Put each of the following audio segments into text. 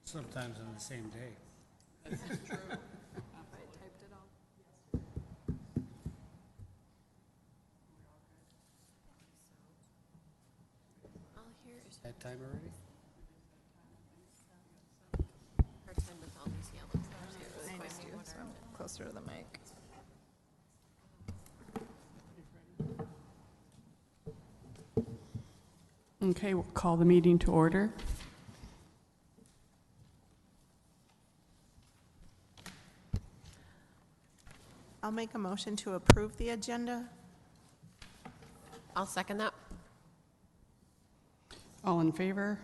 Sometimes on the same day. This is true. I typed it all. All here is That time already? hard time with all these yellow stars here. Really I quick. just do, so I'm closer to the mic. Okay, we'll call the meeting to order. I'll make a motion to approve the agenda. I'll second that. All in favor?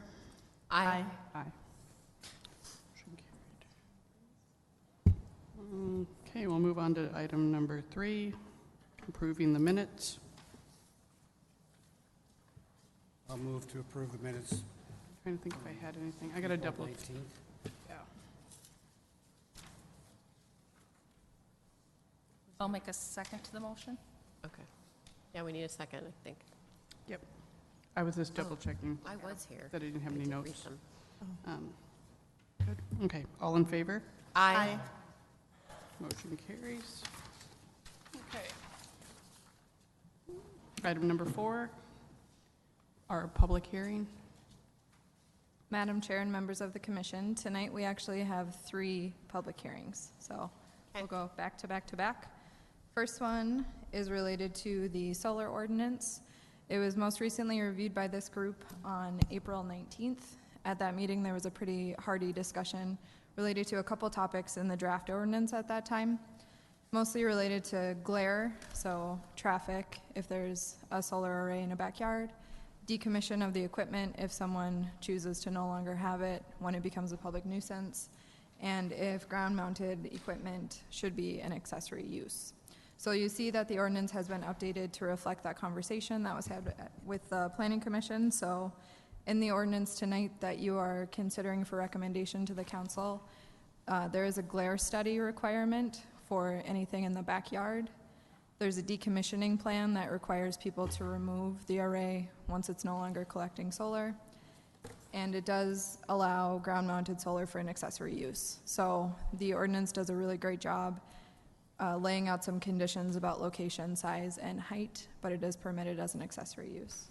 Aye. Aye. Motion carried. Okay, we'll move on to item number 3, approving the minutes. I'll move to approve the minutes. Trying to think if I had anything. I got to double. 19th. Yeah. I'll make a second to the motion. Okay. Yeah, we need a second, I think. Yep. I was just double checking I was here. that I didn't have I any did read notes. them. Good. Okay, all in favor? Aye. Motion carries. Okay. Item number 4, our public hearing. Madam Chair and members of the commission, tonight we actually have 3 public hearings. So we'll go back to back to back. First one is related to the solar ordinance. It was most recently reviewed by this group on April 19th. At that meeting, there was a pretty hearty discussion related to a couple topics in the draft ordinance at that time, mostly related to glare, so traffic if there's a solar array in a backyard, decommission of the equipment if someone chooses to no longer have it when it becomes a public nuisance, and if ground-mounted equipment should be an accessory use. So you see that the ordinance has been updated to reflect that conversation that was had with the Planning Commission. So in the ordinance tonight that you are considering for recommendation to the council, there is a glare study requirement for anything in the backyard. There's a decommissioning plan that requires people to remove the array once it's no longer collecting solar. And it does allow ground-mounted solar for an accessory use. So the ordinance does a really great job laying out some conditions about location, size, and height, but it is permitted as an accessory use.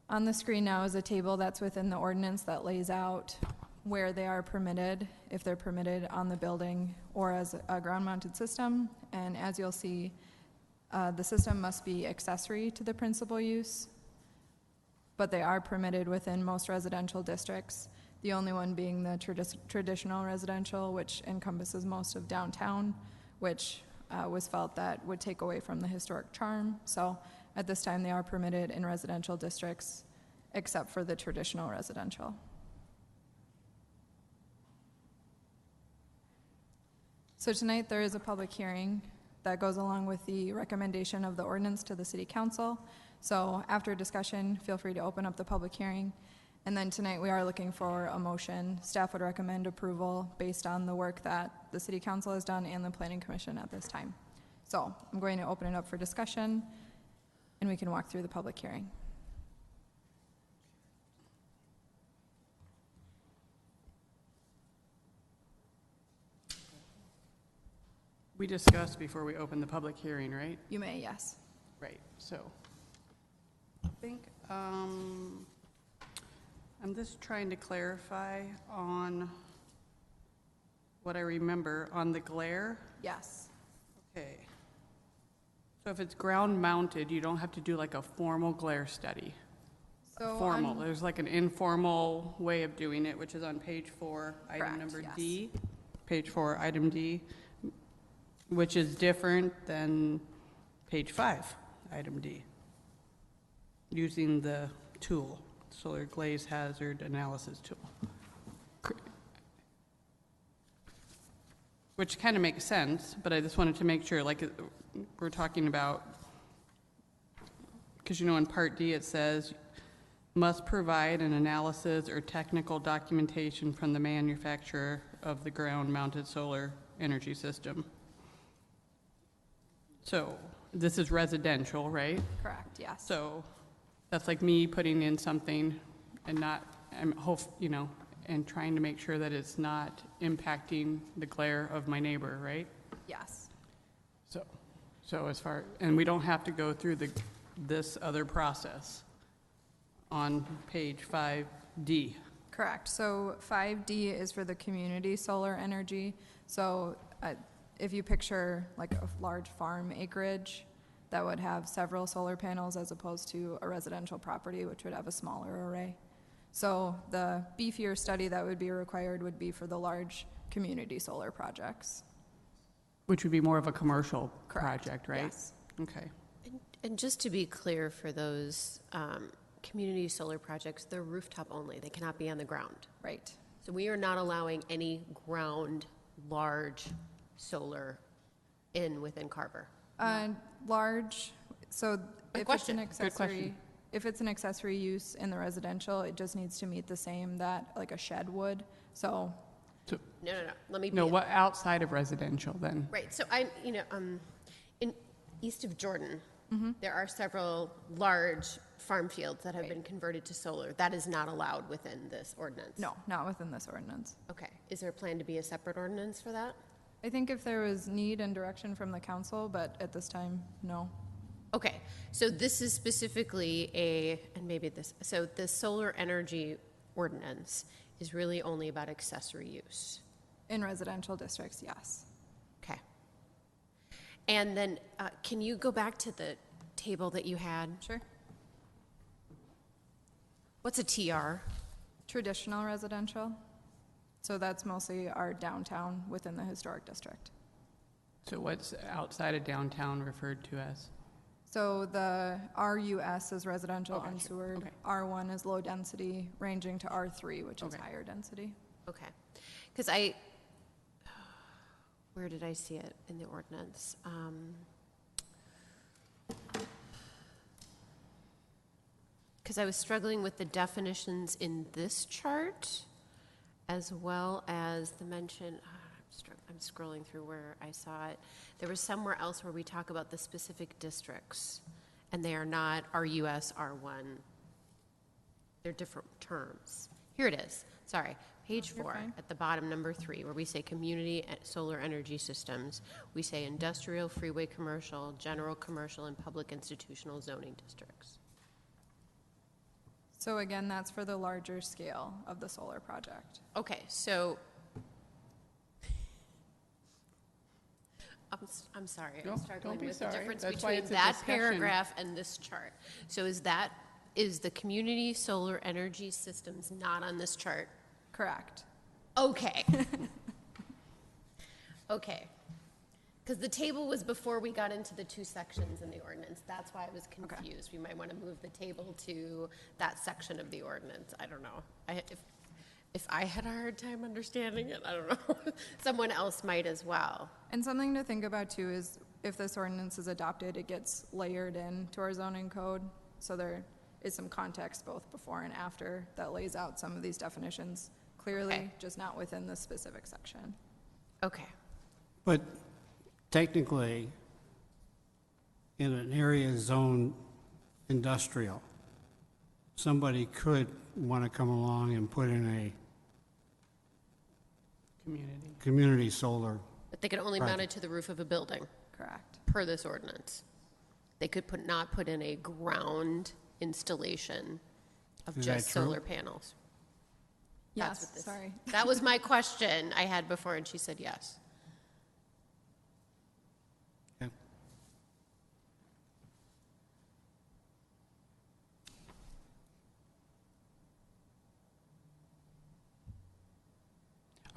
On the screen now is a table that's within the ordinance that lays out where they are permitted, if they're permitted on the building or as a ground-mounted system. And as you'll see, the system must be accessory to the principal use, but they are permitted within most residential districts, the only one being the traditional residential, which encompasses most of downtown, which was felt that would take away from the historic charm. So at this time, they are permitted in residential districts, except for the traditional residential. So tonight, there is a public hearing that goes along with the recommendation of the ordinance to the City Council. So after discussion, feel free to open up the public hearing. And then tonight, we are looking for a motion. Staff would recommend approval based on the work that the City Council has done and the Planning Commission at this time. So I'm going to open it up for discussion, and we can walk through the public hearing. We discussed before we opened the public hearing, right? You may, yes. Right, so I think I'm just trying to clarify on what I remember on the glare. Yes. Okay. So if it's ground mounted, you don't have to do like a formal glare study. So Formal, there's like an informal way of doing it, which is on page 4, item Correct, number yes. D. Page 4, item D, which is different than page 5, item D, using the tool, solar glaze hazard analysis tool. Which kind of makes sense, but I just wanted to make sure, like, we're talking about, because you know in Part D it says, must provide an analysis or technical documentation from the manufacturer of the ground-mounted solar energy system. So this is residential, right? Correct, yes. So that's like me putting in something and not I'm and trying to make sure that it's not impacting the glare of my neighbor, right? Yes. So as far, and we don't have to go through this other process on page 5D. Correct. So 5D is for the community solar energy. So if you picture like a large farm acreage that would have several solar panels as opposed to a residential property, which would have a smaller array. So the beefier study that would be required would be for the large community solar projects. Which would be more of a commercial Correct. project, right? Yes. Okay. And just to be clear for those community solar projects, they're rooftop only. They cannot be on the ground. Right. So we are not allowing any ground large solar within Carver. Large, so if it's question. an Good accessory, if it's an accessory use in the residential, it just needs to meet the same that like a shed would. So, No. Let me No, be, what outside of residential then? right. So in east of Jordan, Mm-hmm. there are several large farm fields that have been converted to solar. That is not allowed within this ordinance. no, not within this ordinance. Okay. Is there a plan to be a separate ordinance for that? I think if there was need and direction from the council, but at this time, no. Okay, so this is specifically so the solar energy ordinance is really only about accessory use. In residential districts, yes. Okay. And then, can you go back to the table that you had? Sure. What's a TR? Traditional residential. So that's mostly our downtown within the historic district. So what's outside of downtown referred to as? So the RUS is residential Gotcha. unsewered. Okay. R1 is low density, ranging to R3, which is Okay. higher density. Okay. Because where did I see it in the ordinance? Because I was struggling with the definitions in this chart, as well as the mention, I'm scrolling through where I saw it. There was somewhere else where we talk about the specific districts, and they are not RUS, R1. They're different terms. Here it is, sorry. Page You're 4, fine. at the bottom, number 3, where we say community solar energy systems, we say industrial, freeway commercial, general commercial, and public institutional zoning districts. So again, that's for the larger scale of the solar project. Okay, so, I'm sorry, No, I'm struggling don't be with the sorry. difference That's why between it's a that discussion. paragraph and this chart. So is the community solar energy systems not on this chart? Correct. Okay. Okay. Because the table was before we got into the two sections in the ordinance. That's why I was confused. We might want to move the table to that section of the ordinance. I don't know. If I had a hard time understanding it, I don't know. Someone else might as well. And something to think about too is if this ordinance is adopted, it gets layered into our zoning code. So there is some context both before and after that lays out some of these definitions clearly, Okay. just not within this specific section. Okay. But technically, in an area zoned industrial, somebody could want to come along and put in a Community. community solar. But they could only mount it Project. to the roof of a building, Correct. per this ordinance. They could not put in a ground installation of Is that just true? solar panels. That's Yes, what this- sorry. That was my question I had before, and she said yes. Okay.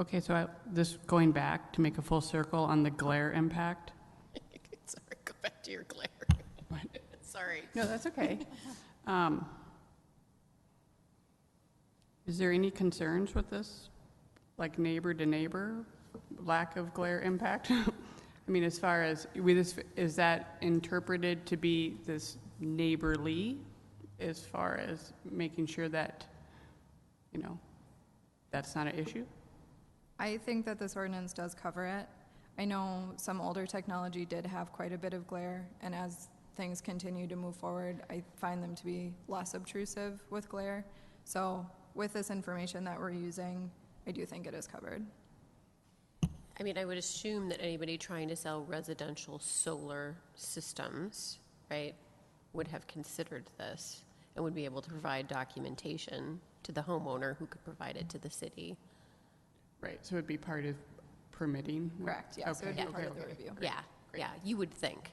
Okay, so this going back to make a full circle on the glare impact. Sorry, go back to your glare. What? Sorry. No, that's okay. Is there any concerns with this? Like neighbor to neighbor, lack of glare impact? I mean, as far as, is that interpreted to be this neighborly as far as making sure that, that's not an issue? I think that this ordinance does cover it. I know some older technology did have quite a bit of glare, and as things continue to move forward, I find them to be less obtrusive with glare. So with this information that we're using, I do think it is covered. I mean, I would assume that anybody trying to sell residential solar systems, right, would have considered this and would be able to provide documentation to the homeowner who could provide it to the city. Right, so it'd be part of permitting? Correct, yes, it would Okay, be part of okay, the okay. review. Yeah, yeah, you would think.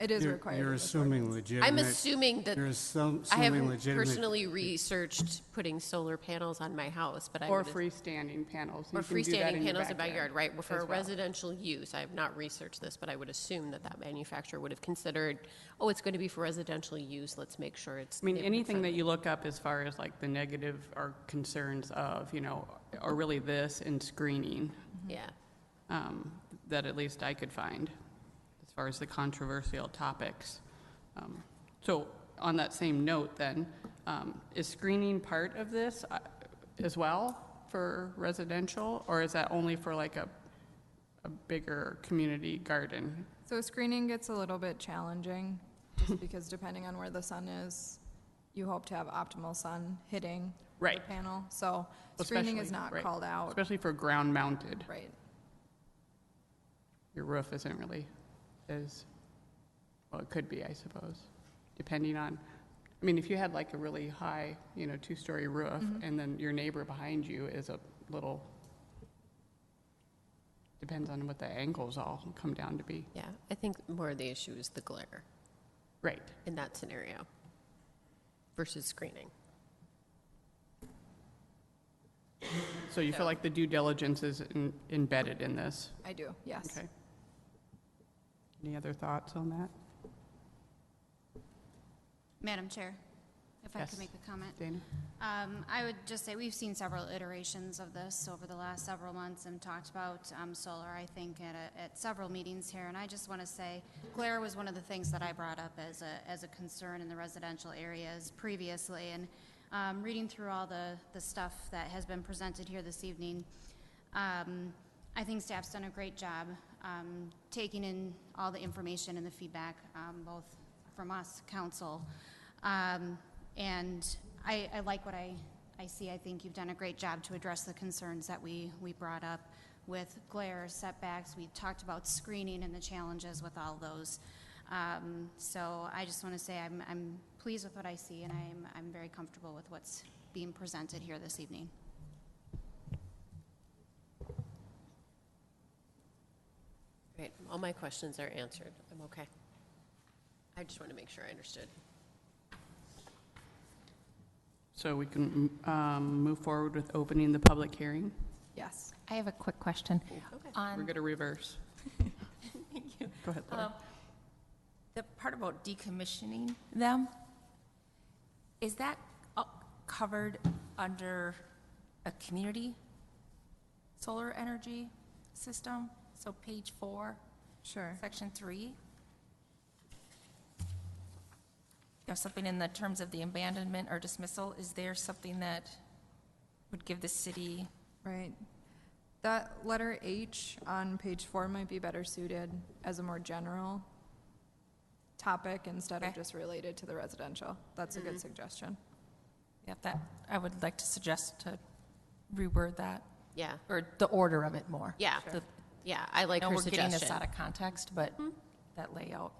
It is You're- required. You're in this assuming ordinance. legitimate. I'm assuming that, You're assuming I haven't legitimate. personally researched putting solar panels on my house, but I Or would. freestanding panels. Or You can do that freestanding in your panels in backyard, right, well, for as a well. residential use, I have not researched this, but I would assume that that manufacturer would have considered, oh, it's going to be for residential use, let's make sure it's. I mean, anything that neighborhood-friendly. you look up as far as like the negative or concerns of, or really this and screening, Yeah, that at least I could find as far as the controversial topics. So on that same note then, is screening part of this as well for residential? Or is that only for like a bigger community garden? So screening gets a little bit challenging, just because depending on where the sun is, you hope to have optimal sun hitting the Right. panel. So screening is Especially- not right. called out. Especially for ground mounted. Right. Your roof isn't really as, well, it could be, I suppose, depending on, I mean, if you had like a really high, two-story roof, and then your neighbor behind you is a little, depends on what the angles all come down to be. yeah, I think more of the issue is the glare Right. in that scenario versus screening. So you feel like the due diligence is embedded in this? I do, yes. Okay. Any other thoughts on that? Madam Chair, if I Yes. could make a comment. Dana? I would just say, we've seen several iterations of this over the last several months and talked about solar, I think, at several meetings here. And I just want to say, glare was one of the things that I brought up as a concern in the residential areas previously. And reading through all the stuff that has been presented here this evening, I think staff's done a great job taking in all the information and the feedback, both from us, council. And I like what I see. I think you've done a great job to address the concerns that we brought up with glare, setbacks. We talked about screening and the challenges with all those. So I just want to say I'm pleased with what I see, and I'm very comfortable with what's being presented here this evening. Great, all my questions are answered, I'm okay. I just want to make sure I understood. So we can move forward with opening the public hearing? Yes. I have a quick question. Okay. We're going to reverse. Thank you. Go ahead, Laura. The part about decommissioning them, is that covered under a community solar energy system? So page 4, Sure. section 3? You have something in the terms of the abandonment or dismissal. Is there something that would give the city? Right. That letter H on page 4 might be better suited as a more general topic instead of Okay. just related to the residential. That's a good suggestion. Yeah, that, I would like to suggest to reword that, Yeah, or the order of it more. yeah, The- yeah, I like I know her we're getting this suggestion. out of context, but that layout,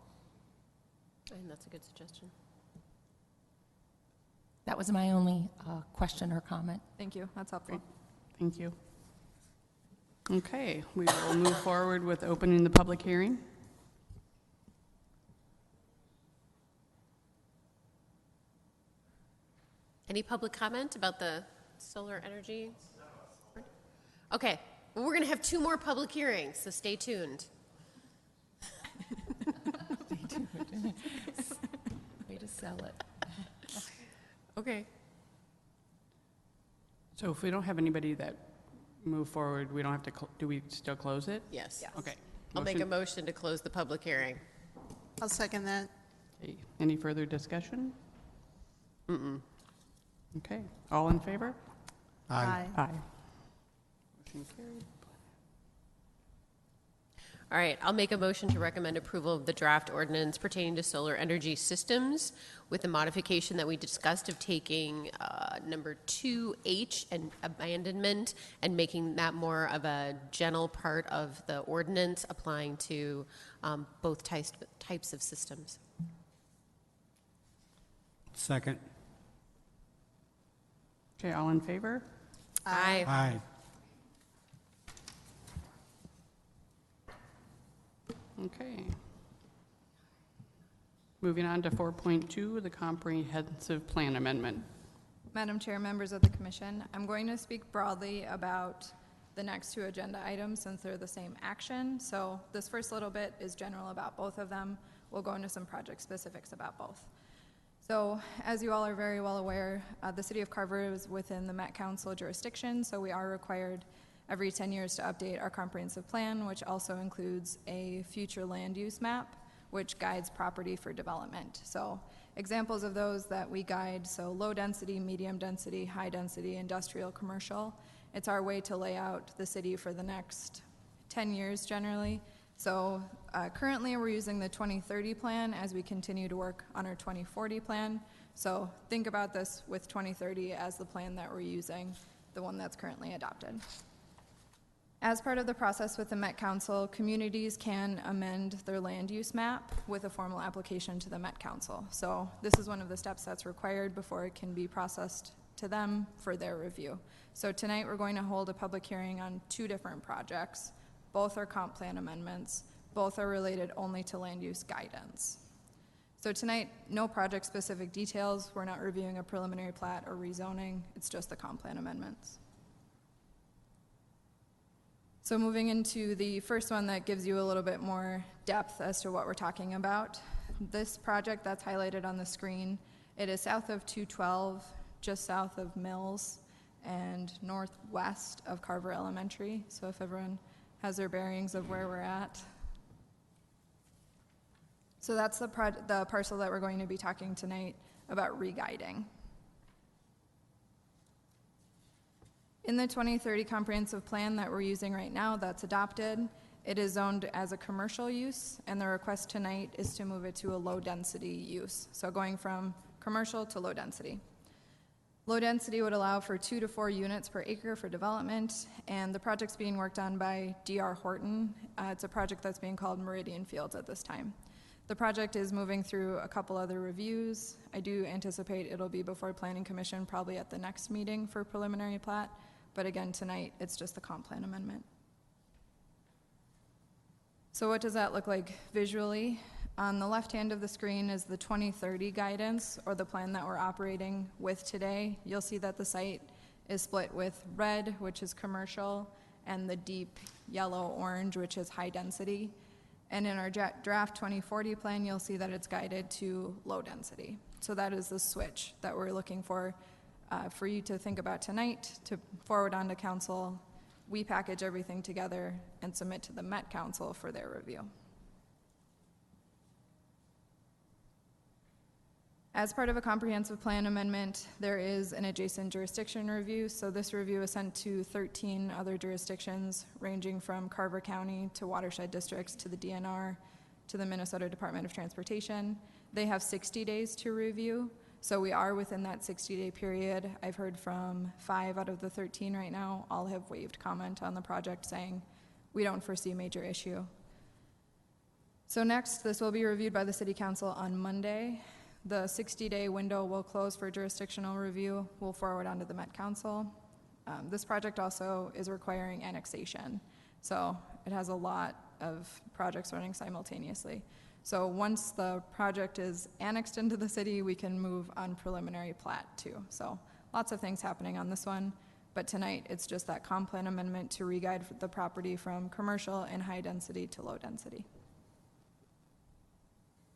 I think that's a good suggestion. that was my only question or comment. Thank you. That's helpful. Thank you. Okay, we will move forward with opening the public hearing. Any public comment about the solar energy? Okay, well, we're going to have 2 more public hearings, so stay tuned. Way to sell it. Okay. So if we don't have anybody that move forward, we don't have to, do we still close it? Yes. Okay. I'll make a Motion- motion to close the public hearing. I'll second that. Okay. Any further discussion? Okay, all in favor? Aye. Aye. Motion carried. All right, I'll make a motion to recommend approval of the draft ordinance pertaining to solar energy systems with the modification that we discussed of taking number 2H and abandonment and making that more of a general part of the ordinance applying to both types of systems. Second. Okay, all in favor? Aye. Aye. Okay. Moving on to 4.2, the comprehensive plan amendment. Madam Chair, members of the commission, I'm going to speak broadly about the next two agenda items since they're the same action. So this first little bit is general about both of them. We'll go into some project specifics about both. So as you all are very well aware, the city of Carver is within the Met Council jurisdiction, so we are required every 10 years to update our comprehensive plan, which also includes a future land use map, which guides property for development. So examples of those that we guide, so low density, medium density, high density, industrial, commercial. It's our way to lay out the city for the next 10 years generally. So currently we're using the 2030 plan as we continue to work on our 2040 plan. So think about this with 2030 as the plan that we're using, the one that's currently adopted. As part of the process with the Met Council, communities can amend their land use map with a formal application to the Met Council. So this is one of the steps that's required before it can be processed to them for their review. So tonight we're going to hold a public hearing on two different projects. Both are comp plan amendments. Both are related only to land use guidance. So tonight, no project-specific details. We're not reviewing a preliminary plat or rezoning. It's just the comp plan amendments. So moving into the first one that gives you a little bit more depth as to what we're talking about. This project that's highlighted on the screen, it is south of 212, just south of Mills, and northwest of Carver Elementary. So if everyone has their bearings of where we're at. So that's the parcel that we're going to be talking tonight about re-guiding. In the 2030 comprehensive plan that we're using right now that's adopted, it is zoned as a commercial use, and the request tonight is to move it to a low density use. So going from commercial to low density. Low density would allow for 2 to 4 units per acre for development, and the project's being worked on by D.R. Horton. It's a project that's being called Meridian Fields at this time. The project is moving through a couple other reviews. I do anticipate it'll be before Planning Commission, probably at the next meeting for preliminary plat, but again, tonight, it's just the comp plan amendment. So what does that look like visually? On the left hand of the screen is the 2030 guidance, or the plan that we're operating with today. You'll see that the site is split with red, which is commercial, and the deep yellow-orange, which is high density. And in our draft 2040 plan, you'll see that it's guided to low density. So that is the switch that we're looking for you to think about tonight, to forward on to council. We package everything together and submit to the Met Council for their review. As part of a comprehensive plan amendment, there is an adjacent jurisdiction review. So this review is sent to 13 other jurisdictions, ranging from Carver County to watershed districts to the DNR to the Minnesota Department of Transportation. They have 60 days to review. So we are within that 60-day period. I've heard from 5 out of the 13 right now. All have waived comment on the project, saying we don't foresee a major issue. So next, this will be reviewed by the City Council on Monday. The 60-day window will close for jurisdictional review. We'll forward on to the Met Council. This project also is requiring annexation. So it has a lot of projects running simultaneously. So once the project is annexed into the city, we can move on preliminary plat too. So lots of things happening on this one, but tonight it's just that comp plan amendment to re-guide the property from commercial and high density to low density.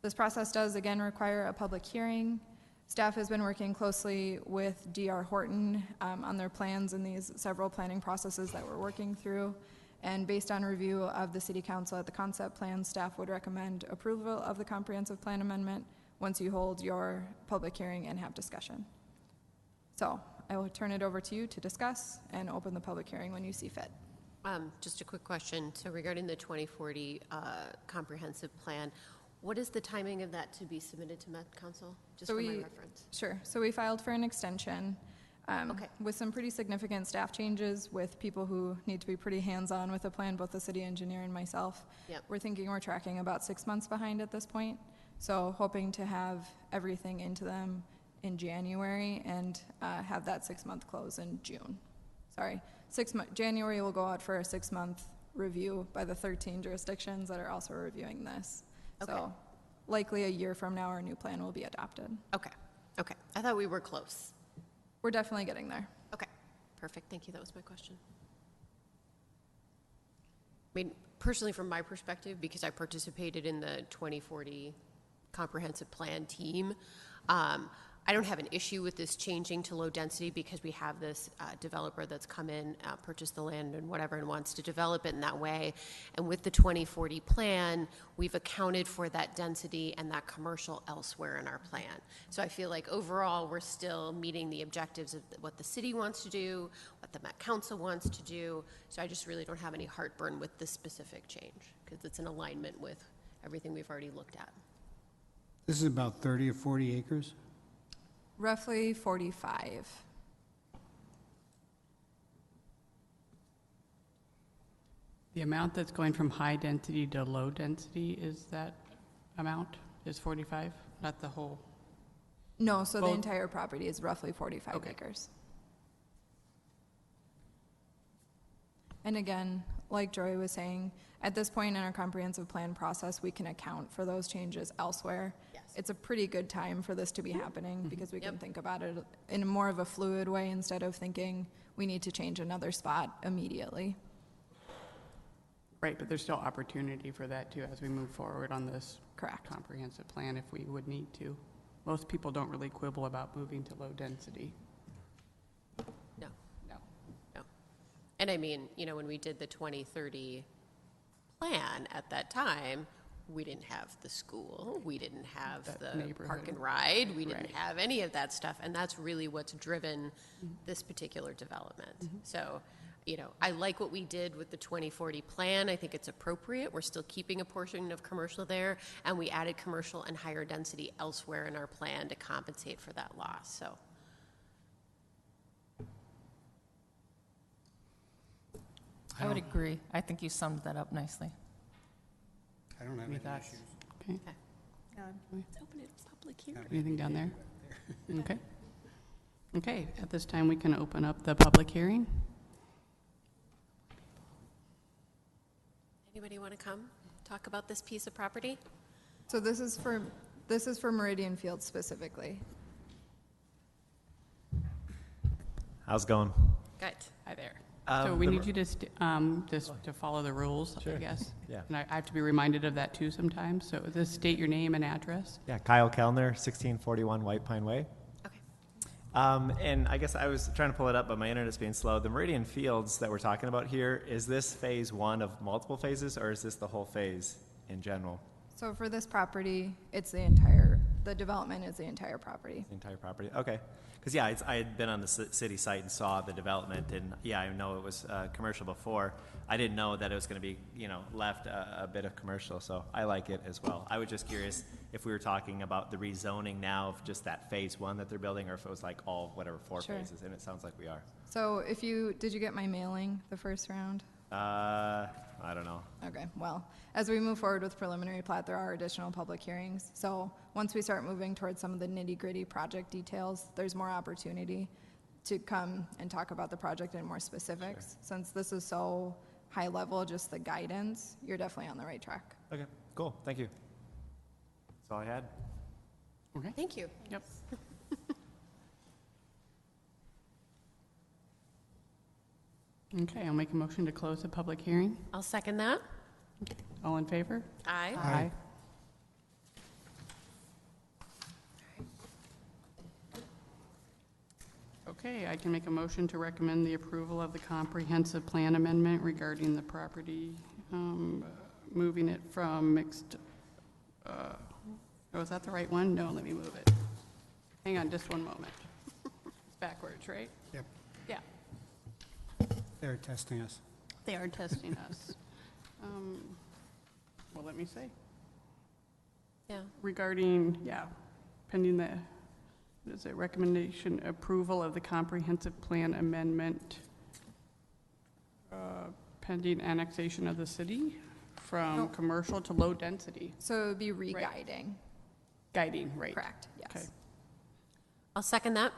This process does again require a public hearing. Staff has been working closely with D.R. Horton on their plans in these several planning processes that we're working through. And based on review of the City Council at the concept plan, staff would recommend approval of the comprehensive plan amendment once you hold your public hearing and have discussion. So I will turn it over to you to discuss and open the public hearing when you see fit. Just a quick question. So regarding the 2040 comprehensive plan, what is the timing of that to be submitted to Met Council? Just So for my we- reference. Sure. So we filed for an extension Okay. with some pretty significant staff changes with people who need to be pretty hands-on with the plan, both the city engineer and myself. Yep. We're thinking we're tracking about 6 months behind at this point. So hoping to have everything into them in January and have that 6-month close in June. Sorry, January will go out for a 6-month review by the 13 jurisdictions that are also reviewing this. Okay. So likely a year from now, our new plan will be adopted. Okay. Okay. I thought we were close. We're definitely getting there. Okay. Perfect. Thank you. That was my question. I mean, personally, from my perspective, because I participated in the 2040 comprehensive plan team, I don't have an issue with this changing to low density because we have this developer that's come in, purchased the land and whatever, and wants to develop it in that way. And with the 2040 plan, we've accounted for that density and that commercial elsewhere in our plan. So I feel like overall, we're still meeting the objectives of what the city wants to do, what the Met Council wants to do. So I just really don't have any heartburn with this specific change because it's in alignment with everything we've already looked at. This is about 30 or 40 acres? Roughly 45. The amount that's going from high density to low density, is that amount, is 45? Not the whole? No, so the Well- entire property is roughly 45 Okay. acres. And again, like Joy was saying, at this point in our comprehensive plan process, we can account for those changes elsewhere. Yes. It's a pretty good time for this to be happening because we can Yep. think about it in more of a fluid way instead of thinking we need to change another spot immediately. Right, but there's still opportunity for that too as we move forward on this Correct. comprehensive plan if we would need to. Most people don't really quibble about moving to low density. No. No. No. And I mean, you know, when we did the 2030 plan at that time, we didn't have the school, we didn't have That the park neighborhood. and ride, we didn't Right. have any of that stuff, and that's really what's driven this particular development. So, you know, I like what we did with the 2040 plan. I think it's appropriate. We're still keeping a portion of commercial there, and we added commercial and higher density elsewhere in our plan to compensate for that loss, so. I would agree. I think you summed that up nicely. I don't have Any any thoughts? issues. Okay, Let's open it to public hearing. anything down there? Okay. Okay, at this time, we can open up the public hearing. Anybody want to come talk about this piece of property? So this is for Meridian Field specifically. How's it going? Good. Hi there. So we need you to, just to follow the rules, I Sure. guess. Yeah. And I have to be reminded of that too sometimes. So just state your name and address. Yeah, Kyle Kellner, 1641 White Pine Way. Okay. And I guess I was trying to pull it up, but my internet's being slow. The Meridian Fields that we're talking about here, is this phase one of multiple phases, or is this the whole phase in general, So for this property, it's the development is the entire property. the entire property? Okay. Because, yeah, I had been on the city site and saw the development, and, yeah, I know it was commercial before. I didn't know that it was going to be, you know, left a bit of commercial, so I like it as well. I was just curious if we were talking about the rezoning now of just that phase one that they're building, or if it was like all, whatever, 4 Sure. phases, and it sounds like we are. So did you get my mailing the first round? I don't know. Okay, well, as we move forward with preliminary plat, there are additional public hearings. So once we start moving towards some of the nitty-gritty project details, there's more opportunity to come and talk about the project in more specifics. Since this is so high level, just the guidance, you're definitely on the right track. Okay, cool, thank you. That's all I had. Okay. Thank you. Yep. Okay, I'll make a motion to close the public hearing. I'll second that. All in favor? Aye. Aye. Okay, I can make a motion to recommend the approval of the comprehensive plan amendment regarding the property, moving it from mixed, oh, is that the right one? No, let me move it. Hang on just one moment. It's backwards, right? Yep, Yeah. they're testing us. They are testing us. Well, let me say, Yeah. regarding, pending the, what is it, recommendation approval of the comprehensive plan amendment, pending annexation of the city from Nope. commercial to low density. So it would be re-guiding. Guiding, right? Correct, Okay. yes. I'll second that.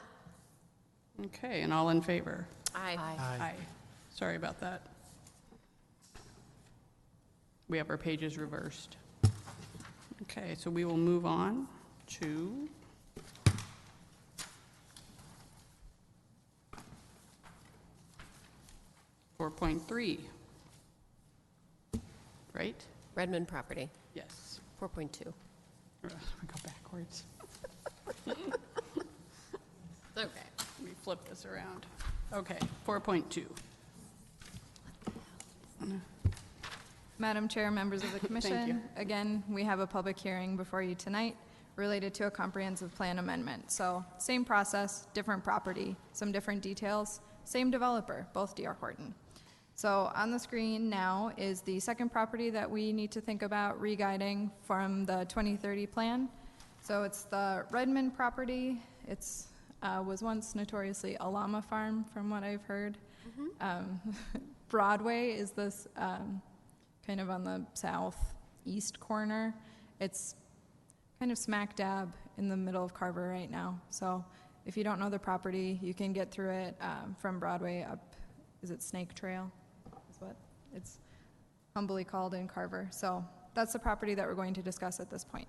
Okay, and all in favor? Aye. Aye. Sorry about that. We have our pages reversed. Okay, so we will move on to .3, right? Redmond property, Yes. 4.2. We go backwards. Okay. Let me flip this around. Okay, 4.2. Madam Chair, members of the you. commission, again, we have a public hearing before you tonight related to a comprehensive plan amendment. So same process, different property, some different details, same developer, both D.R. Horton. So on the screen now is the second property that we need to think about re-guiding from the 2030 plan. So it's the Redmond property. It's was once notoriously a llama farm, from what I've heard. Broadway is this kind of on the southeast corner. It's kind of smack dab in the middle of Carver right now. So if you don't know the property, you can get through it from Broadway up, is it Snake Trail? Is what it's humbly called in Carver. So that's the property that we're going to discuss at this point.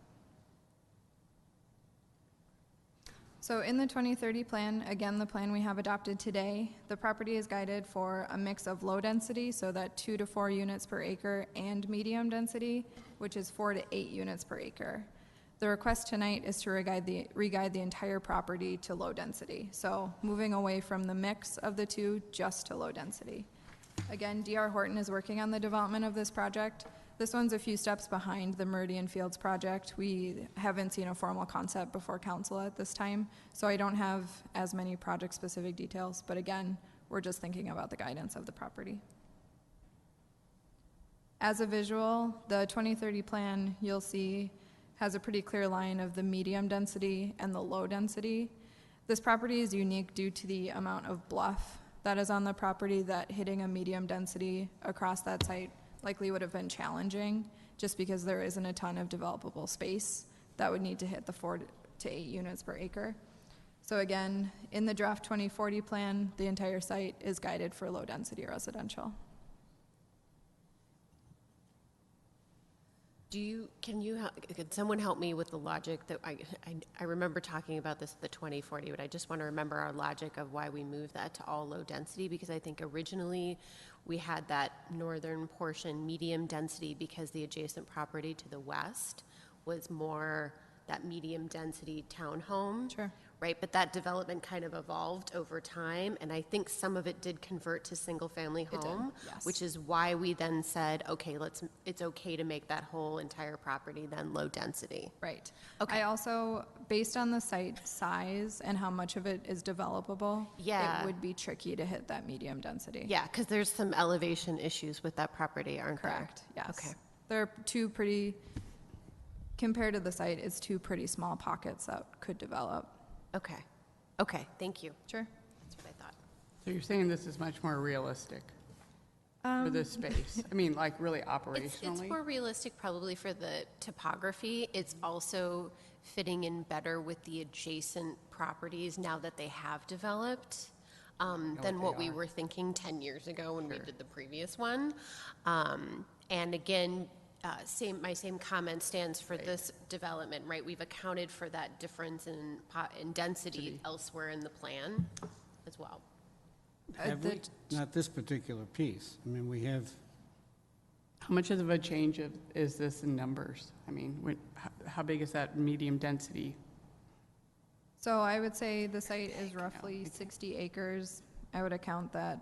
So in the 2030 plan, again, the plan we have adopted today, the property is guided for a mix of low density, so that 2 to 4 units per acre, and medium density, which is 4 to 8 units per acre. The request tonight is to re-guide the entire property to low density, so moving away from the mix of the two just to low density. Again, D.R. Horton is working on the development of this project. This one's a few steps behind the Meridian Fields project. We haven't seen a formal concept before council at this time, so I don't have as many project-specific details, but again, we're just thinking about the guidance of the property. As a visual, the 2030 plan, you'll see, has a pretty clear line of the medium density and the low density. This property is unique due to the amount of bluff that is on the property, that hitting a medium density across that site likely would have been challenging, just because there isn't a ton of developable space that would need to hit the 4 to 8 units per acre. So again, in the draft 2040 plan, the entire site is guided for low density residential. Could someone help me with the logic that I remember talking about this at the 2040, but I just want to remember our logic of why we moved that to all low density, because I think originally we had that northern portion medium density because the adjacent property to the west was more that medium density townhome. Sure. Right, but that development kind of evolved over time, and I think some of it did convert to single-family It did, home, yes. which is why we then said, okay, it's okay to make that whole entire property then low density. Right. Okay. I also, based on the site size and how much of it is developable, Yeah. it would be tricky to hit that medium density. Yeah, because there's some elevation issues with that property, aren't there? Correct, yes. Okay. There are two pretty, compared to the site, it's two pretty small pockets that could develop. Okay, thank you. Sure. That's what I thought. So you're saying this is much more realistic for this space? I mean, like really It's operationally? more realistic probably for the topography. It's also fitting in better with the adjacent properties now that they have developed than what we were thinking 10 years ago when we did the previous one. And again, my same comment stands for this development, right? We've accounted for that difference in density elsewhere in the plan as well. Have we? Not this particular piece. I mean, we have, How much of a change is this in numbers? I mean, how big is that medium density? So I would say the site is roughly 60 acres. I would account that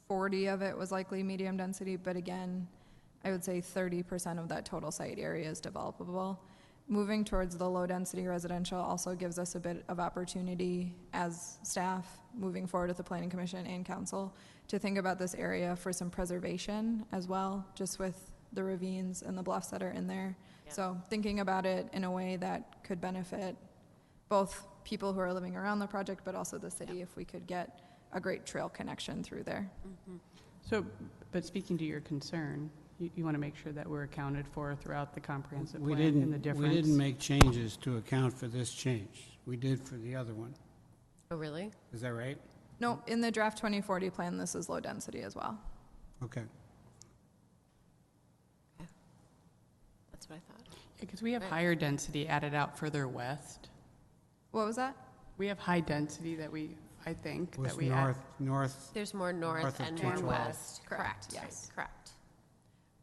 40 of it was likely medium density, but again, I would say 30% of that total site area is developable. moving towards the low-density residential also gives us a bit of opportunity as staff, moving forward with the planning commission and council, to think about this area for some preservation as well, just with the ravines and the bluffs that are in there. Yeah. So thinking about it in a way that could benefit both people who are living around the project, but also the city, if we could get a great trail connection through there. So, but speaking to your concern, you want to make sure that we're accounted for throughout the comprehensive We plan and the didn't, difference. we didn't make changes to account for this change. We did for the other one. Oh, really? Is that right? No, in the draft 2040 plan, this is low density as well. Okay. That's what I thought. Because we have higher density added out further west. What was that? We have high density that we, I think, Was that we add. north, There's more north North of and more 212. west. Correct, Correct, yes. correct.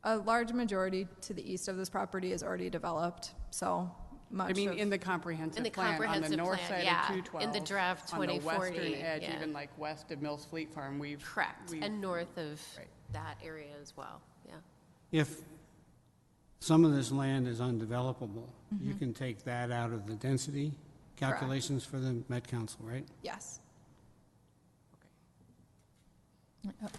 A large majority to the east of this property is already developed, so much I mean, of- in the comprehensive In the plan, on the comprehensive north plan, side yeah. of 212. In the draft On the 2040, western edge, yeah. even like west of Mills Fleet Farm, Correct, we've- and north of Right. that area as well, yeah. if some of this land is undevelopable, you can take that out of the density calculations for the Met Council, right? yes.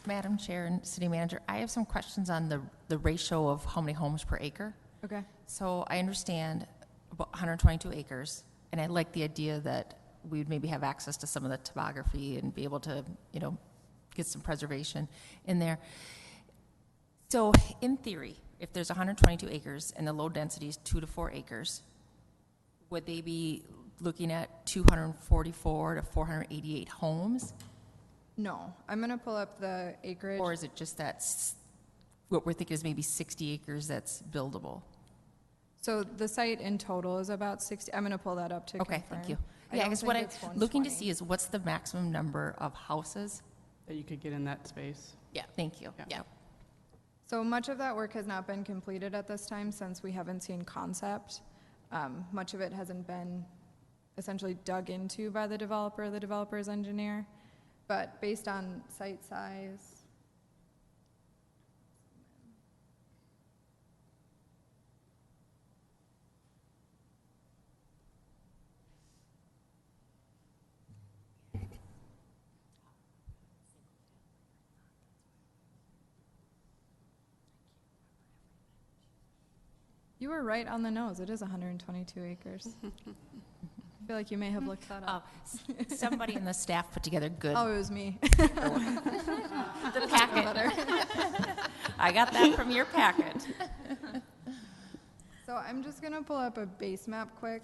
Madam Chair and City Manager, I have some questions on the ratio of how many homes per acre. Okay. So I understand about 122 acres, and I like the idea that we would maybe have access to some of the topography and be able to, get some preservation in there. So in theory, if there's 122 acres and the low density is 2 to 4 acres, would they be looking at 244 to 488 homes? No, I'm going to pull up the acreage. Or is it just that what we're thinking is maybe 60 acres that's buildable? So the site in total is about 60. I'm going to pull that up to confirm. Okay, thank you. I Yeah, I don't guess what think I'm it's looking to 120. see is what's the maximum number of houses? that you could get in that space. Yeah, Thank you. Yeah. yeah. So much of that work has not been completed at this time since we haven't seen concept. Much of it hasn't been essentially dug into by the developer, the developer's engineer. But based on site size, you were right on the nose. It is 122 acres. I feel like you may have looked that Oh, up. somebody in the staff put together good, Oh, it was me. the packet. I got that from your packet. So I'm just gonna pull up a base map quick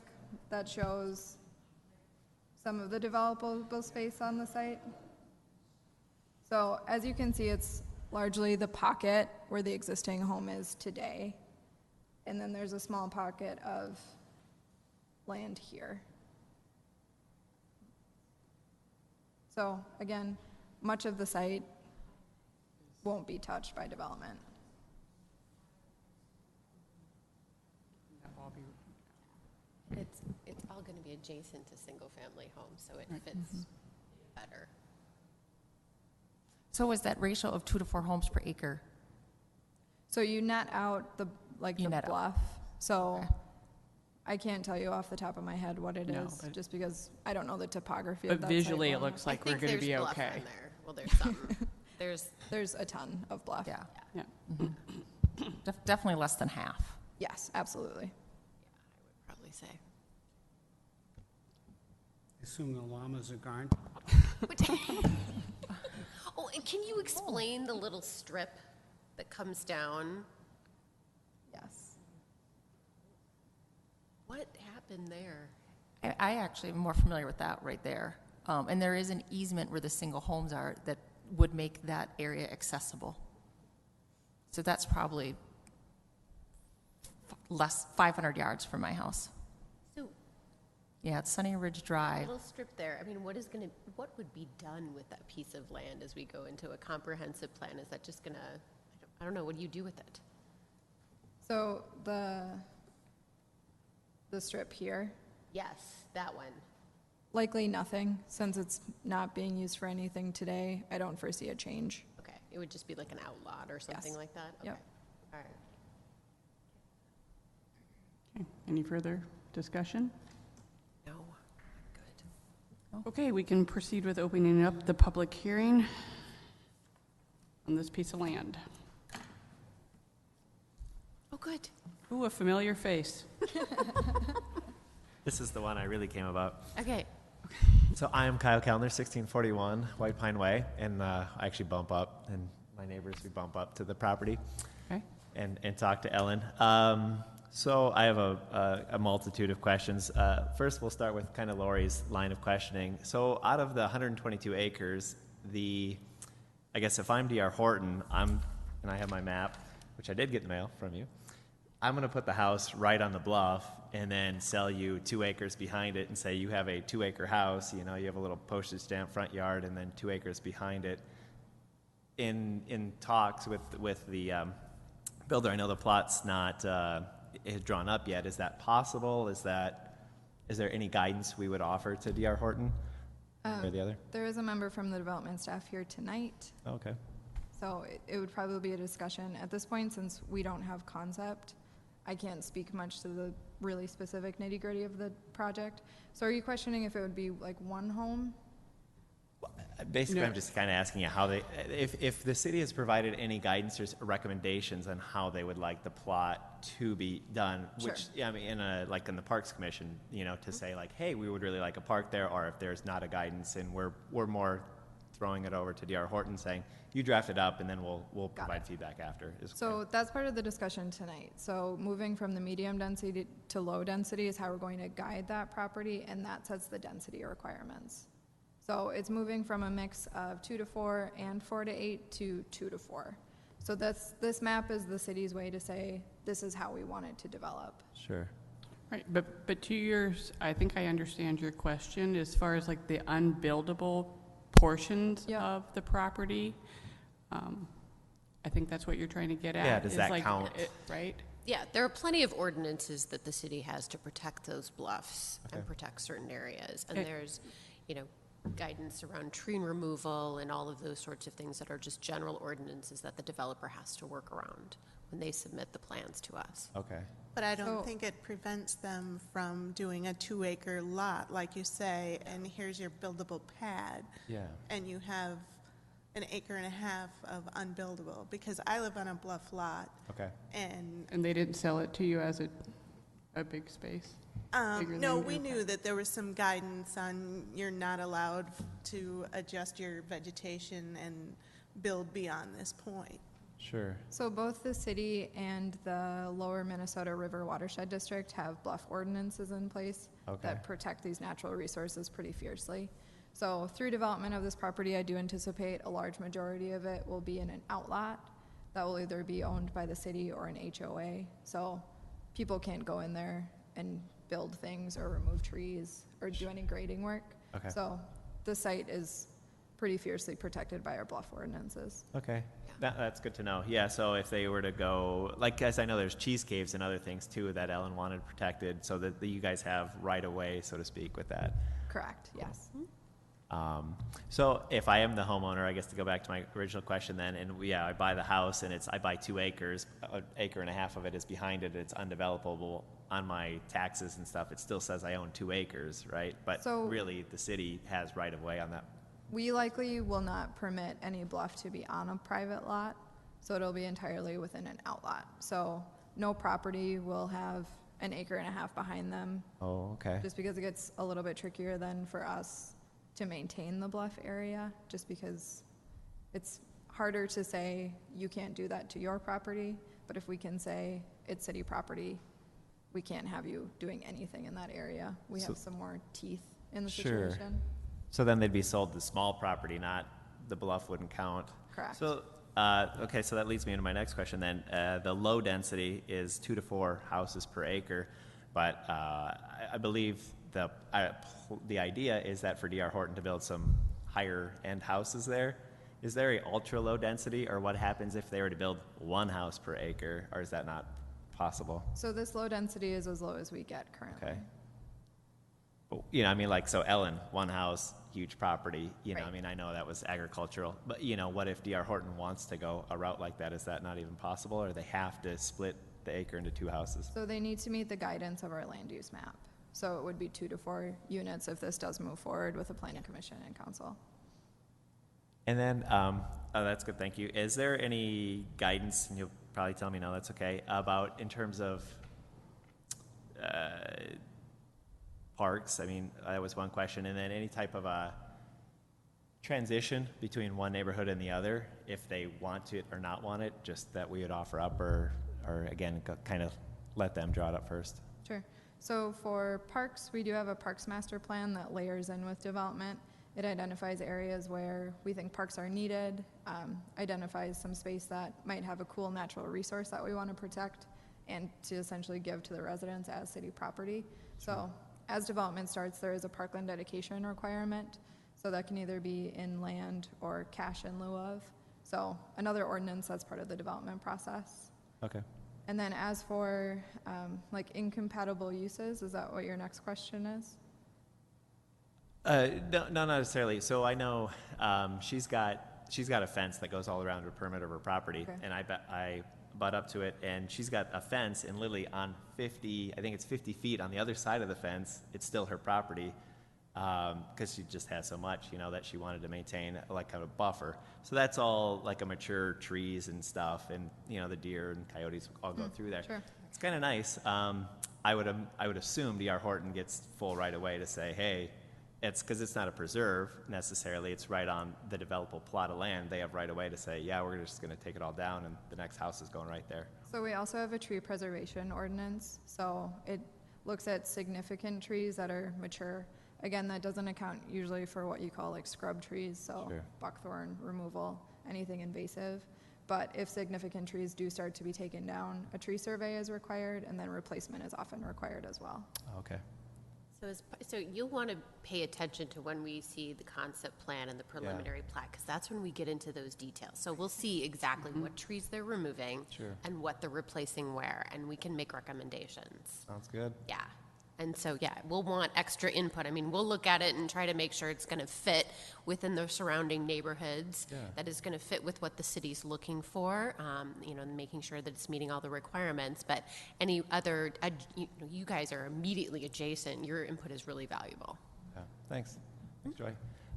that shows some of the developable space on the site. So as you can see, it's largely the pocket where the existing home is today. And then there's a small pocket of land here. So again, much of the site won't be touched by development. It's all going to be adjacent to single-family homes, so it fits better. So is that ratio of 2 to 4 homes per acre? So you net out the, like, You the net out. bluff. So Okay. I can't tell you off the top of my head what it No, is, but- just because I don't know the topography But of that site visually, it well looks enough. like I we're think going to there's be bluff okay. in there. Well, there's some. There's a ton of bluff. Yeah. Yeah. Definitely less than half. Yes, absolutely. Probably say. Assume the llamas are gone. Oh, and can you explain the little strip that comes down? Yes. What happened there? I actually am more familiar with that right there. And there is an easement where the single homes are that would make that area accessible. So that's probably less, 500 yards from my house. So, Yeah, it's Sunny Ridge Drive. little strip there, I mean, what would be done with that piece of land as we go into a comprehensive plan? Is that just gonna, I don't know, what do you do with it? So the strip here, Yes, that one. likely nothing, since it's not being used for anything today. I don't foresee a change. Okay, it would just be like an outlot or something Yes. like that? Yep. Okay. All right. Okay, any further discussion? No. Okay, we can proceed with opening up the public hearing on this piece of land. Oh, good. Ooh, a familiar face. This is the one I really came about. Okay. So I am Kyle Kellner, 1641 White Pine Way, and I actually bump up, and my neighbors, we bump up to the property Okay. and talk to Ellen. So I have a multitude of questions. First, we'll start with kind of Lori's line of questioning. So out of the 122 acres, I guess if I'm D.R. Horton, and I have my map, which I did get in the mail from you, I'm going to put the house right on the bluff and then sell you 2 acres behind it and say you have a 2-acre house, you have a little postage stamp front yard and then 2 acres behind it. In talks with the builder, I know the plot's not is drawn up yet. Is that possible? Is there any guidance we would offer to D.R. Horton or the other? There is a member from the development staff here tonight, Oh, okay. so it would probably be a discussion. At this point, since we don't have concept, I can't speak much to the really specific nitty-gritty of the project. So are you questioning if it would be like one home? Basically, No. I'm just kind of asking you how if the city has provided any guidance or recommendations on how they would like the plot to be done, which, Sure. yeah, I mean, like in the Parks Commission, to say like, hey, we would really like a park there, or if there's not a guidance and we're more throwing it over to D.R. Horton saying, you draft it up and then we'll provide feedback after. So that's part of the discussion tonight. So moving from the medium density to low density is how we're going to guide that property, and that sets the density requirements. So it's moving from a mix of 2 to 4 and 4 to 8 to 2 to 4. So this map is the city's way to say, this is how we want it to develop. Sure. Right, but to yours, I think I understand your question as far as like the unbuildable portions Yeah. of the property. I think that's what you're trying to get at. Yeah, does is that like, count? Right? Yeah, there are plenty of ordinances that the city has to protect those bluffs and protect certain areas. And Okay. there's, guidance around tree removal and all of those sorts of things that are just general ordinances that the developer has to work around when they submit the plans to us. Okay. But I don't So- think it prevents them from doing a 2-acre lot, like you say, and here's your buildable pad. Yeah. And you have an acre and a half of unbuildable, because I live on a bluff lot, Okay. and And they didn't sell it to you as a big space? Bigger no, than we your knew pad. that there was some guidance on you're not allowed to adjust your vegetation and build beyond this point. Sure. So both the city and the Lower Minnesota River Watershed District have bluff ordinances in place Okay. that protect these natural resources pretty fiercely. So through development of this property, I do anticipate a large majority of it will be in an outlot that will either be owned by the city or an HOA. So people can't go in there and build things or remove trees or do any grading work. Okay. So the site is pretty fiercely protected by our bluff ordinances. Okay. That's good to know. Yeah, so if they were to go, like, guys, I know there's cheese caves and other things too that Ellen wanted protected, so that you guys have right of way, so to speak, with that. Correct, yes. So if I am the homeowner, I guess to go back to my original question then, and I buy the house and I buy 2 acres, an acre and a half of it is behind it, it's undevelopable. On my taxes and stuff, it still says I own 2 acres, right? But So- really, the city has right of way on that. We likely will not permit any bluff to be on a private lot, so it'll be entirely within an outlot. So no property will have an acre and a half behind them, Oh, okay. just because it gets a little bit trickier then for us to maintain the bluff area, just because it's harder to say you can't do that to your property, but if we can say it's city property, we can't have you doing anything in that area. We So- have some more teeth in the Sure. situation. So then they'd be sold the small property, not the bluff wouldn't count. Correct. So, okay, so that leads me into my next question then. The low density is 2 to 4 houses per acre, but I believe the idea is that for D.R. Horton to build some higher end houses there, is there a ultra low density, or what happens if they were to build 1 house per acre, or is that not possible? So this low density is as low as we get currently. Okay. But, I mean, like, so Ellen, 1 house, huge property, I Right. mean, I know that was agricultural, but, what if D.R. Horton wants to go a route like that? Is that not even possible, or they have to split the acre into 2 houses. So they need to meet the guidance of our land use map. So it would be 2 to 4 units if this does move forward with the planning commission and council. And then, oh, that's good, thank you. Is there any guidance, and you'll probably tell me no, that's okay, about in terms of parks? I mean, that was one question. And then any type of a transition between one neighborhood and the other, if they want it or not want it, just that we would offer up, or again, kind of let them draw it up first. Sure. So for parks, we do have a parks master plan that layers in with development. It identifies areas where we think parks are needed, identifies some space that might have a cool natural resource that we want to protect and to essentially give to the residents as city property. So as development starts, there is a parkland dedication requirement. So that can either be in land or cash in lieu of. So another ordinance that's part of the development process. Okay. And then as for like incompatible uses, is that what your next question is? No, not necessarily. So I know she's got a fence that goes all around the perimeter of her property, Okay. and I butt up to it, and she's got a fence, and literally on 50, I think it's 50 feet on the other side of the fence, it's still her property, because she just has so much, that she wanted to maintain like kind of a buffer. So that's all like a mature trees and stuff, and the deer and coyotes all go through there. Sure. It's kind of nice. I would assume D.R. Horton gets full right away to say, hey, it's because it's not a preserve necessarily. It's right on the developable plot of land. They have right away to say, yeah, we're just going to take it all down, and the next house is going right there. So we also have a tree preservation ordinance. So it looks at significant trees that are mature. Again, that doesn't account usually for what you call like scrub trees, so Sure. buckthorn removal, anything invasive. But if significant trees do start to be taken down, a tree survey is required, and then replacement is often required as well. Okay. So you'll want to pay attention to when we see the concept plan and the preliminary plat, because that's when we get into those details. So we'll see exactly what trees they're removing Sure. and what they're replacing where, and we can make recommendations. Sounds good. Yeah. And so, we'll want extra input. I mean, we'll look at it and try to make sure it's going to fit within the surrounding neighborhoods, that is going to fit with what the city's looking for, and making sure that it's meeting all the requirements. But any other, you guys are immediately adjacent. Your input is really valuable. Yeah. Thanks, Joy.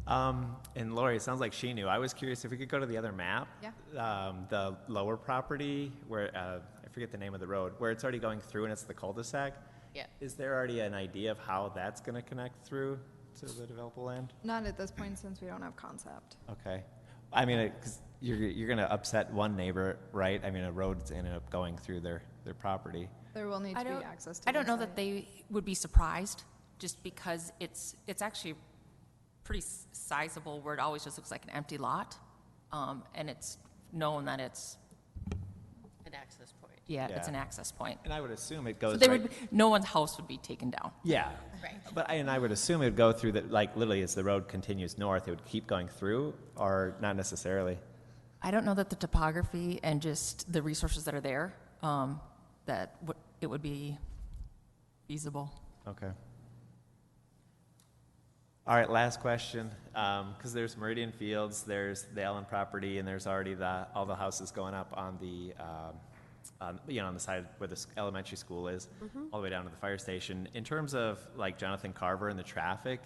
And Lori, it sounds like she knew. I was curious if we could go to the other map. Yeah. The lower property where, I forget the name of the road, where it's already going through and it's the cul-de-sac. Yeah. Is there already an idea of how that's going to connect through to the developable land? Not at this point, since we don't have concept. Okay. I mean, 'cause you're going to upset one neighbor, right? I mean, a road's ended up going through their property. There will need to be access to I don't the know that site. they would be surprised, just because it's actually pretty sizable, where it always just looks like an empty lot. And it's known that it's, An access point. it's Yeah. an access point. And I would assume it So goes they right. would, no one's house would be taken down. Yeah. Right. But I would assume it would go through like literally as the road continues north, it would keep going through, or not necessarily? I don't know that the topography and just the resources that are there, it would be feasible. Okay. All right, last question, because there's Meridian Fields, there's the Ellen property, and there's already all the houses going up on the, on the side where the elementary school is, all the way down to the fire station. In terms of like Jonathan Carver and the traffic,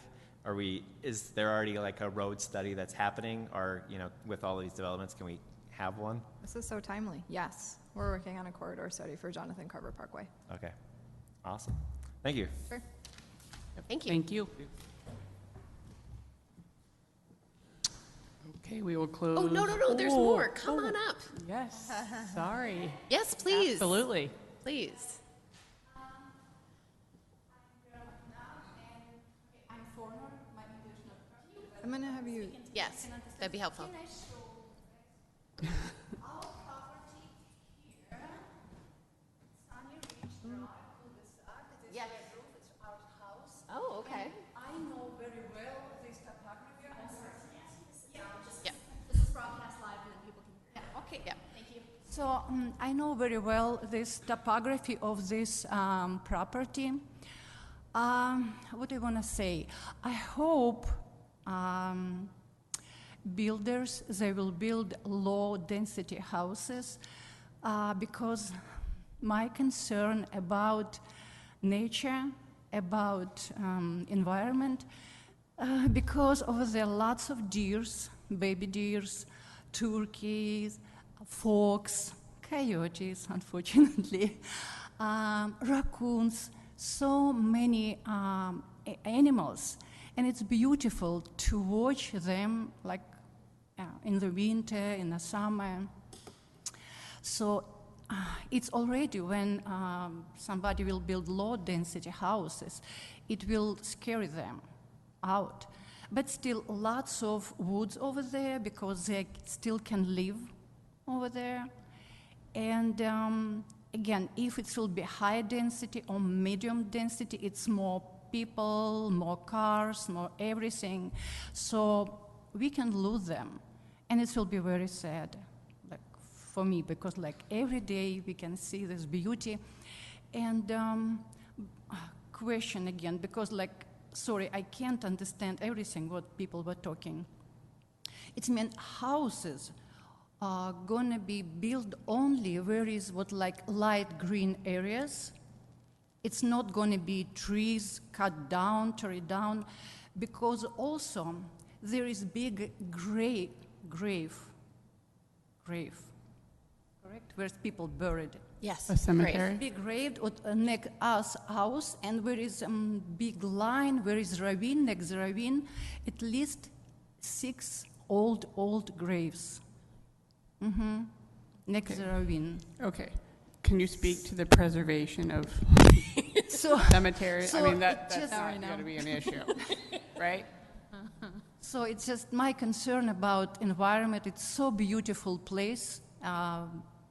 is there already like a road study that's happening, or, with all these developments, can we have one? This is so timely. Yes, we're working on a corridor study for Jonathan Carver Parkway. Okay, awesome. Thank you. Sure. Thank you. Thank you. Okay, we will close. Oh, no, there's more. Come on up. Yes, sorry. Yes, please. Absolutely. Please. I'm going to have you, Yes, that'd be helpful. Yeah. Oh, okay. I know very well this topography. Yeah. This is broadcast live and people can. Yeah, okay. Yeah. Thank you. So I know very well this topography of this property. What do I want to say? I hope builders, they will build low-density houses because my concern about nature, about environment, because over there lots of deers, baby deers, turkeys, fox, coyotes, unfortunately, raccoons, so many animals. And it's beautiful to watch them like in the winter, in the summer. So it's already when somebody will build low density houses, it will scare them out. But still lots of woods over there because they still can live over there. And again, if it will be high density or medium density, it's more people, more cars, more everything. So we can lose them. And it will be very sad, like for me, because like every day we can see this beauty. And question again, because like, sorry, I can't understand everything what people were talking. It meant houses are gonna be built only where is what like light green areas. It's not gonna be trees cut down, tear down, because also there is big grave, correct? Where people buried. Yes. A cemetery? Big grave next us house, and where is big line, where is ravine, next ravine, at least 6 old graves. Next ravine. Okay. Can you speak to the preservation of So, cemeteries? I So mean, it that's just- not going to be an issue, right? so it's just my concern about environment. It's so beautiful place,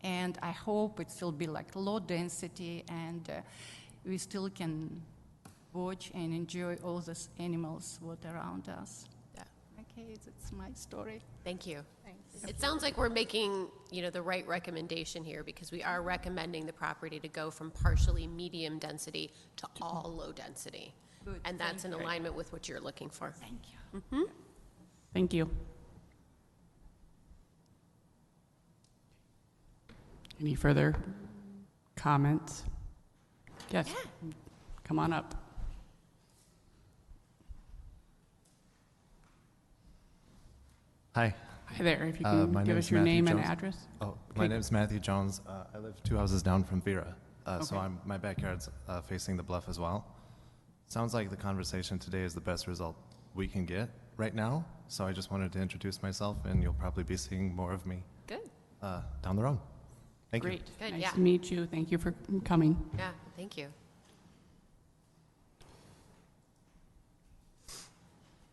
and I hope it will be like low density, and we still can watch and enjoy all these animals what around us. Yeah. Okay, that's my story. Thank you. Thanks. It sounds like we're making, the right recommendation here because we are recommending the property to go from partially medium density to all low density. Good, And that's in thank you. alignment with what you're looking for. Thank you. Thank you. Any further comments? Yes. Come on up. Hi. Hi there. If you My can give name us is your Matthew name and Jones. address. Oh, my name is Matthew Jones. I live 2 houses down from Vera, so Okay. my backyard's facing the bluff as well. Sounds like the conversation today is the best result we can get right now, so I just wanted to introduce myself, and you'll probably be seeing more of me Good. down the road. Thank you. Great. Good, Nice yeah. to meet you. Thank you for coming. Yeah, thank you.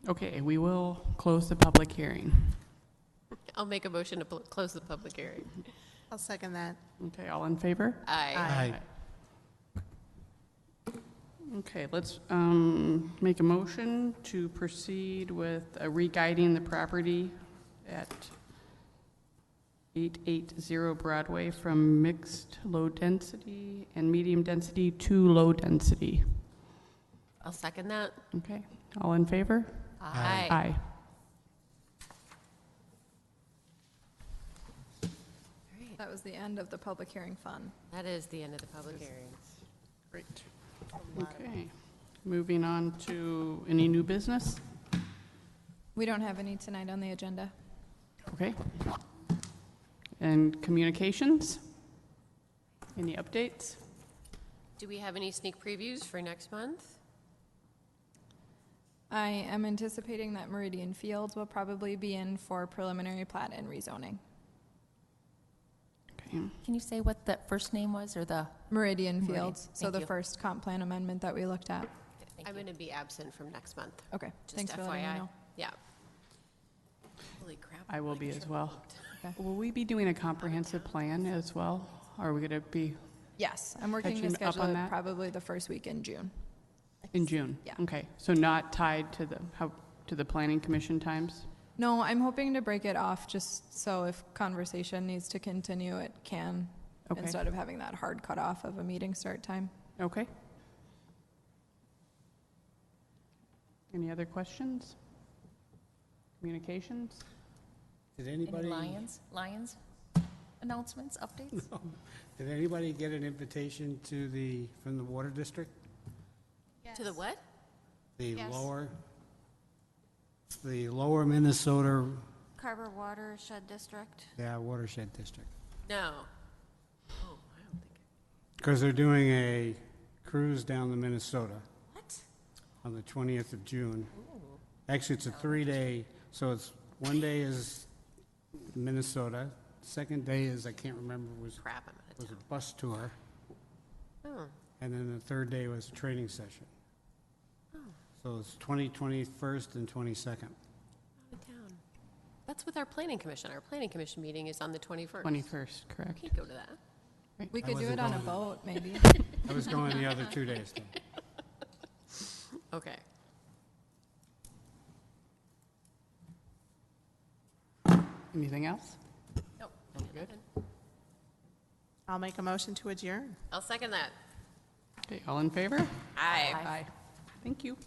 Okay, we will close the public hearing. I'll make a motion to close the public hearing. I'll second that. Okay, all in favor? Aye. Okay, let's make a motion to proceed with re-guiding the property at 880 Broadway from mixed low density and medium density to low density. I'll second that. Okay, all in favor? Aye. Aye. That was the end of the public hearing fun. That is the end of the public hearing. Great. Okay, moving on to any new business? We don't have any tonight on the agenda. Okay. And communications? Any updates? Do we have any sneak previews for next month? I am anticipating that Meridian Fields will probably be in for preliminary plat and rezoning. Okay. Can you say what the first name was, or the? Meridian Meridian, Fields, so thank the you. first comp plan amendment that we looked at. I'm going to be absent from next month. Okay, Just thanks for letting me FYI. know. Yeah. Holy crap. I will be as well. Okay. Will we be doing a comprehensive plan as well? Or are we going to be Yes, I'm working to Catching up schedule on it that? probably the first week in June. in June? Yeah. Okay, so not tied to the planning commission times? No, I'm hoping to break it off just so if conversation needs to continue, it can, Okay. instead of having that hard cutoff of a meeting start time. Okay. Any other questions? Communications? Did Any anybody? Lions? announcements, updates? Did anybody get an invitation from the water district? To the what? The Yes. lower Minnesota, Carver Watershed District. watershed district. No. Oh, I don't think. Because they're doing a cruise down to Minnesota What? on the 20th of June. Actually, it's a 3-day, so it's one day is Minnesota, second day is, I can't remember, was Crap, I'm out of a town. bus tour, Oh, and then the third day was a training session. So it's 21st, and 22nd. out of town. That's with our planning commission. Our planning commission meeting is on the 21st. 21st, correct. Can't go to that. We I could do wasn't it on a going. boat, maybe. I was going the other 2 days, though. Okay. Anything else? Nope. Good. I'll make a motion to adjourn. I'll second that. Okay, all in favor? Aye. Aye. Thank you.